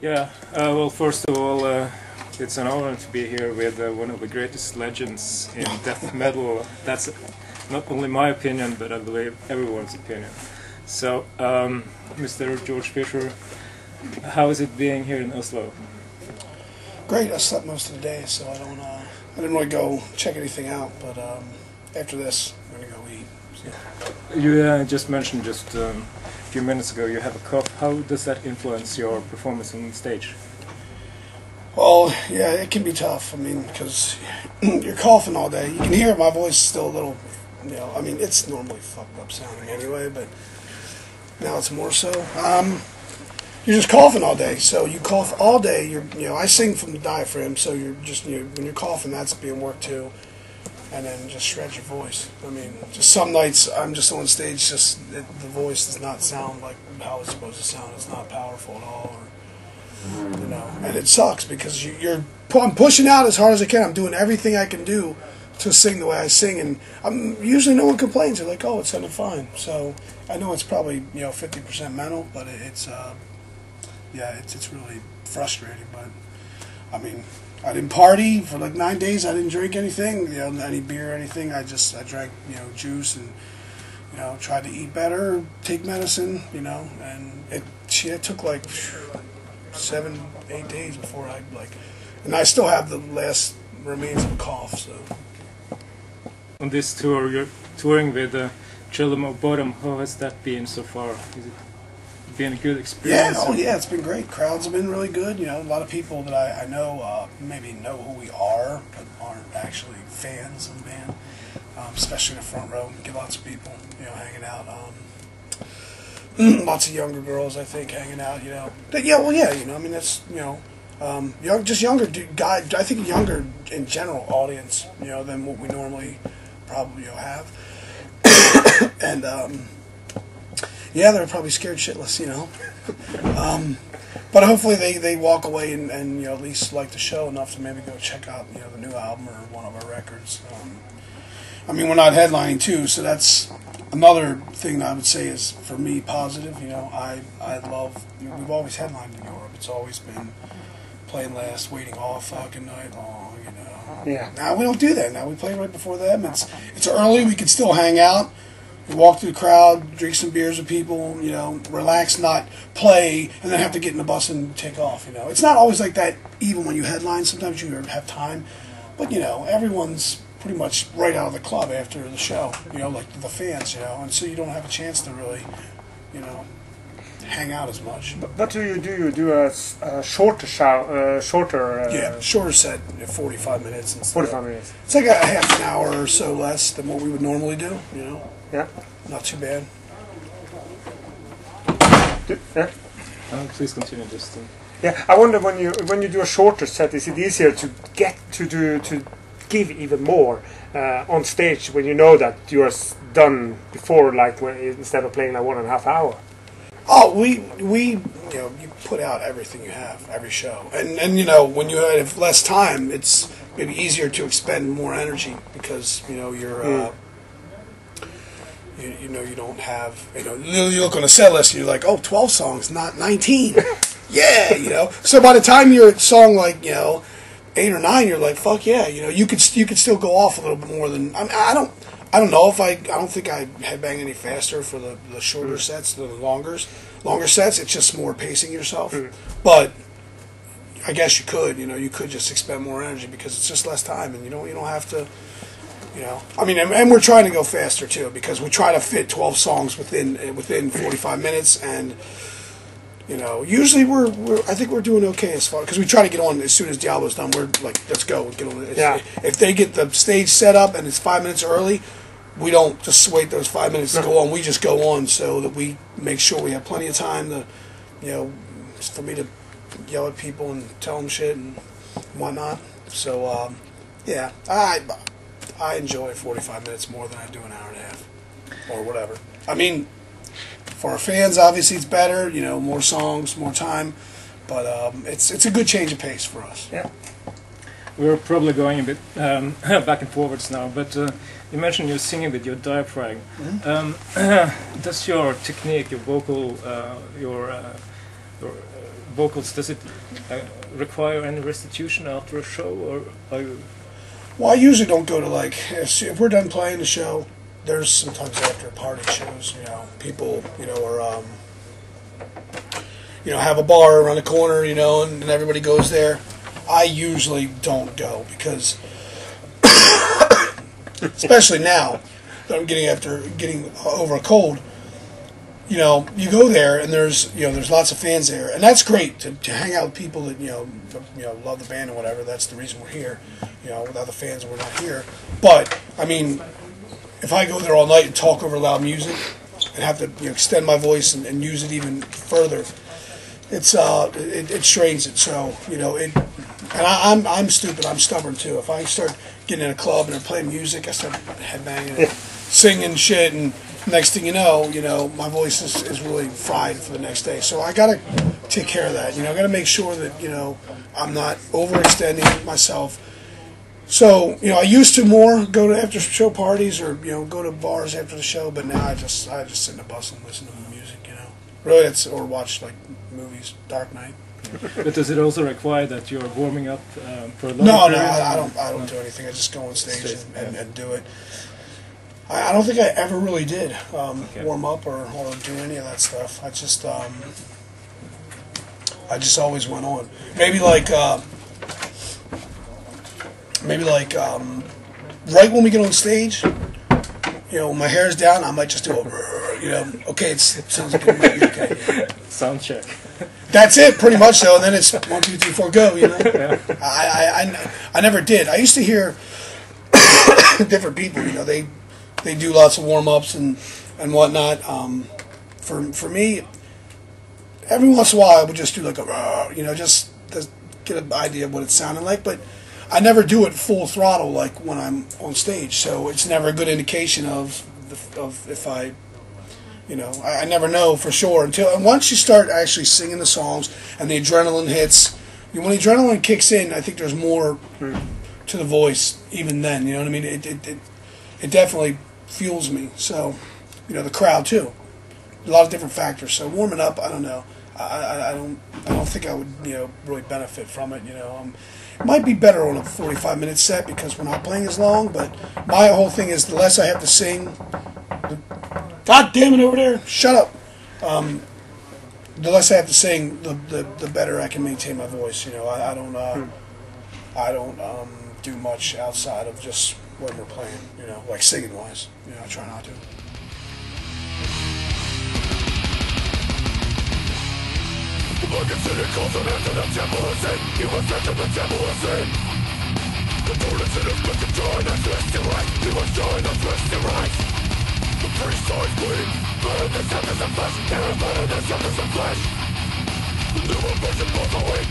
Yeah, well, first of all, it's an honor to be here with one of the greatest legends in death metal. That's not only my opinion, but I believe everyone's opinion. So, Mr. George Fisher, how is it being here in Oslo? Great. I slept most of the day, so I didn't really go check anything out. But after this, I'm gonna go eat. So. You just mentioned just a few minutes ago you have a cough. How does that influence your performance on stage? Well, yeah, it can be tough. I mean, because you're coughing all day. You can hear my voice still a little, I mean, it's normally fucked up sounding anyway, but now it's more so. You're just coughing all day, so you cough all day. I sing from the diaphragm, so you're just, when you're coughing, that's being worked too, and then just shred your voice. I mean, just some nights I'm just on stage, the voice does not sound like how it's supposed to sound. It's not powerful at all, and it sucks because I'm pushing out as hard as I can. I'm doing everything I can do to sing the way I sing, and usually no one complains. They're like, "Oh, it sounded fine." So I know it's probably 50% mental, but it's really frustrating. But I mean, I didn't party for like 9 days. I didn't drink anything, any beer or anything. I drank juice and tried to eat better, take medicine, and it took like 7-8 days before and I still have the last remains of a cough. So on this tour, you're touring with Children of Bottom. How has that been so far? Is it been a good experience? Yeah, it's been great. Crowds have been really good. A lot of people that I know maybe know who we are, but aren't actually fans of the band. Especially in the front row, get lots of people, hanging out. Lots of younger girls, I think, hanging out. I mean, that's just younger guys. I think younger in general audience, than what we normally probably have. And they're probably scared shitless, but hopefully they walk away and at least like the show enough to maybe go check out the new album or one of our records. I mean, we're not headlining too, so that's another thing that I would say is for me positive. I love. We've always headlined in Europe. It's always been playing last, waiting all fucking night long. Yeah. Now we don't do that. Now we play right before them. It's early. We can still hang out. We walk through the crowd, drink some beers with people, relax, not play, and then have to get in the bus and take off, It's not always like that even when you headline. Sometimes you have time. But, everyone's pretty much right out of the club after the show, like the fans, and so you don't have a chance to really, hang out as much. What do you do? You do a shorter show, shorter set, 45 minutes. 45 minutes. It's like a half an hour or so less than what we would normally do, Yeah. Not too bad. Yeah. Please continue, just. Yeah, I wonder when you do a shorter set, is it easier to get to give even more on stage when you know that you are done before, instead of playing like 1.5 hours? Oh, we you put out everything you have, every show, and when you have less time, it's maybe easier to expend more energy because you're. You don't have, you look on a set list and you're like, oh, 12 songs, not 19. Yeah, So by the time you're at song 8 or 9, you're like, fuck yeah, you could still go off a little bit more than, I don't know if I don't think I headbang any faster for the shorter sets than the longer sets. It's just more pacing yourself. But I guess you could, you could just expend more energy because it's just less time and you don't have to. I mean, and we're trying to go faster too because we try to fit 12 songs within 45 minutes, and usually I think we're doing okay as far because we try to get on as soon as the album's done. We're like, let's go get on. If they get the stage set up and it's 5 minutes early, we don't just wait those 5 minutes to go on. We just go on so that we make sure we have plenty of time to, for me to yell at people and tell them shit and whatnot. So I enjoy 45 minutes more than I do an hour and a half, or whatever. I mean, for our fans, obviously it's better, more songs, more time, but it's a good change of pace for us. Yeah. We're probably going a bit back and forwards now, but you mentioned you're singing with your diaphragm. Does your technique, your vocal, your vocals, does it require any restitution after a show, or are you? Well, I usually don't go to, like, if we're done playing the show, there's sometimes after party shows, you know, people, you know, are, you know, have a bar around the corner, you know, and everybody goes there. I usually don't go because, especially now that I'm getting over a cold, you know, you go there and there's lots of fans there, and that's great to hang out with people that you know love the band or whatever. That's the reason we're here. You know, without the fans, we're not here. But I mean, if I go there all night and talk over loud music and have to extend my voice and use it even further, it strains it. So and I'm stupid. I'm stubborn too. If I start getting in a club and they're playing music, I start headbanging, singing shit, and next thing you know, my voice is really fried for the next day. So I gotta take care of that. I gotta make sure that I'm not overextending myself. So I used to more go to after show parties or go to bars after the show, but now I just sit in the bus and listen to the music. Really, or watch like movies, Dark Knight. But does it also require that you're warming up for a long No, period? I don't do anything. I just go on stage and do it. I don't think I ever really did warm up or do any of that stuff. I just always went on. Maybe like right when we get on stage, my hair's down, I might just do okay, it sounds like okay. Sound check. That's it, pretty much so. And then it's 1, 2, 3, 4, go. Yeah. I never did. I used to hear different people. They do lots of warm ups and whatnot. For me, every once in a while I would just do like a just to get an idea of what it sounded like. But I never do it full throttle like when I'm on stage. So it's never a good indication of if I. I never know for sure and once you start actually singing the songs and the adrenaline hits. When the adrenaline kicks in, I think there's more to the voice even then. You know what I mean? It definitely fuels me. So, the crowd too. A lot of different factors. So warming up, I don't know. I don't think I would really benefit from it. It might be better on a 45-minute set because we're not playing as long. But my whole thing is the less I have to sing. God damn it over there! Shut up. The less I have to sing, the better I can maintain my voice. I don't do much outside of just when we're playing. Like singing wise. I try not to. The priest's eyes bleed, burn the surface of flesh, tear apart the surface of flesh. The new abortion falls away.